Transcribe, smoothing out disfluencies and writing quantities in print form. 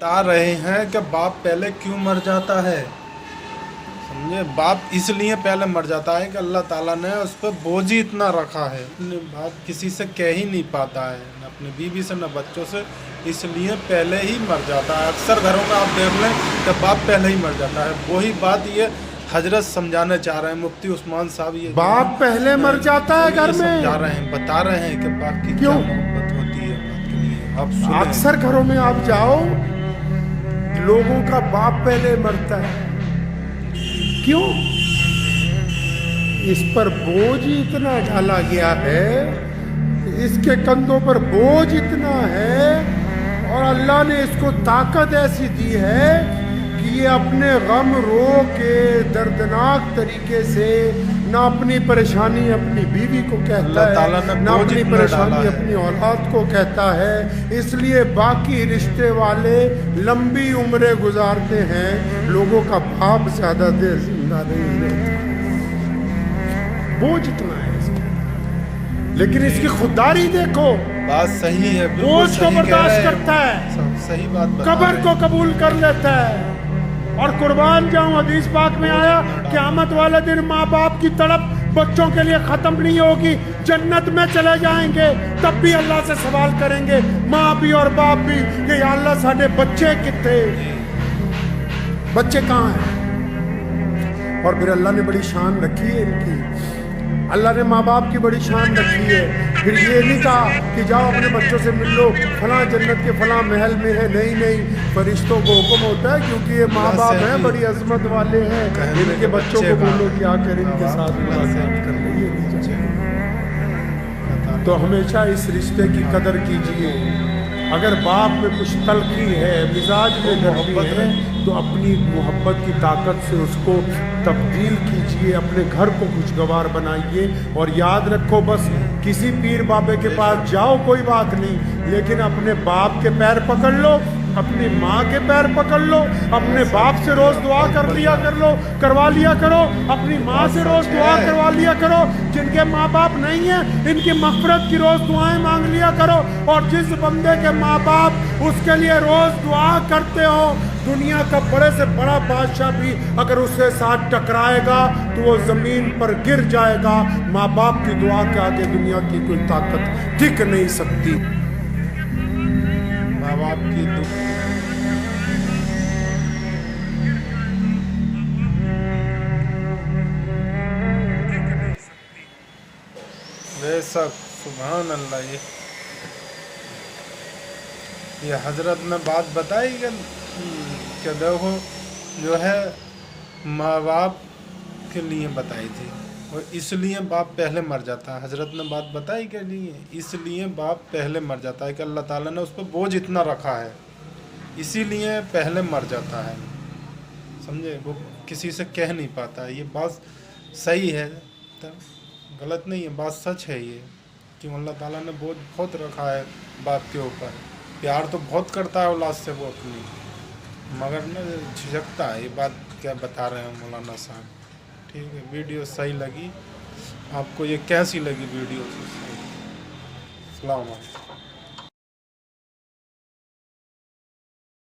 बता रहे हैं कि बाप पहले क्यों मर जाता है। समझे, बाप इसलिए पहले मर जाता है कि अल्लाह ताला ने उस पर बोझ ही इतना रखा है, अपने बाप किसी से कह ही नहीं पाता है, न अपनी बीवी से न बच्चों से, इसलिए पहले ही मर जाता है। अक्सर घरों में आप देख लें कि बाप पहले ही मर जाता है। वही बात ये हजरत समझाना चाह रहे हैं, मुफ्ती उस्मान साहब। ये बाप पहले मर जाता है घर में, समझा रहे हैं, बता रहे हैं कि बाप की क्या मोहब्बत होती है बाप के लिए। आप सुने, अक्सर घरों में आप जाओ, लोगों का बाप पहले मरता है। क्यों? इस पर बोझ ही इतना डाला गया है, इसके कंधों पर बोझ इतना है, और अल्लाह ने इसको ताकत ऐसी दी है कि ये अपने गम रो के दर्दनाक तरीके से ना अपनी परेशानी अपनी बीवी को कहता है, ना अपनी परेशानी अपनी औलाद को कहता है। इसलिए बाकी रिश्ते वाले लंबी उम्रें गुजारते हैं, लोगों का बाप ज्यादा देर जिंदा नहीं रहता। बोझ इतना है इसका, लेकिन इसकी खुदारी देखो, बात सही है, बोझ को बर्दाश्त करता है, सही बात, कब्र को कबूल कर लेता है। और कुर्बान जाऊं, हदीस पाक में आया क़यामत वाले दिन माँ बाप की तड़प बच्चों के लिए खत्म नहीं होगी, जन्नत में चले जाएंगे, तब भी अल्लाह से सवाल करेंगे, माँ भी और बाप भी, कि या अल्लाह साढ़े बच्चे कितने, बच्चे कहाँ हैं। और फिर अल्लाह ने बड़ी शान रखी है इनकी, अल्लाह ने माँ बाप की बड़ी शान रखी है। फिर ये नहीं कहा कि जाओ अपने बच्चों से मिल लो, फलां जन्नत के फलां महल में है, नहीं नहीं, फरिश्तों को हुक्म होता है, क्योंकि ये माँ बाप हैं, बड़ी अजमत वाले हैं, इनके बच्चों को बोलो कि आकर इनके साथ मुलाकात कर लीजिए। तो हमेशा इस रिश्ते की कदर कीजिए। अगर बाप में कुछ तलखी है, मिजाज में नरमी है, तो अपनी मोहब्बत की ताकत से उसको तब्दील कीजिए, अपने घर को खुशगवार बनाइए। और याद रखो, बस किसी पीर बाबे के पास जाओ कोई बात नहीं, लेकिन अपने बाप के पैर पकड़ लो, अपनी माँ के पैर पकड़ लो, अपने बाप से रोज दुआ करवा लिया करो, अपनी माँ से रोज दुआ करवा लिया करो। जिनके माँ बाप नहीं है, इनकी मग़फ़िरत की रोज दुआएं मांग लिया करो। और जिस बंदे के माँ बाप उसके लिए रोज दुआ करते हो, दुनिया का बड़े से बड़ा बादशाह भी अगर उसके साथ टकराएगा तो वो जमीन पर गिर जाएगा। माँ बाप की दुआ के आगे दुनिया की कोई ताकत टिक नहीं सकती। माँ बाप की बेशक, सुभान अल्लाह। ये हजरत ने बात बताई कि देखो जो है माँ बाप के लिए बताई थी, और इसलिए बाप पहले मर जाता है। हजरत ने बात बताई के लिए, इसलिए बाप पहले मर जाता है कि अल्लाह ताला ने उस पर बोझ इतना रखा है, इसीलिए पहले मर जाता है। समझे, वो किसी से कह नहीं पाता है। ये बात सही है, तो गलत नहीं है, बात सच है ये, क्यों अल्लाह ताला ने बोझ बहुत रखा है बाप के ऊपर। प्यार तो बहुत करता है औलाद से वो अपनी, मगर न झिझकता है। ये बात क्या बता रहे हैं मौलाना साहब। ठीक है, वीडियो सही लगी आपको, ये कैसी लगी वीडियो? अस्सलाम वालेकुम।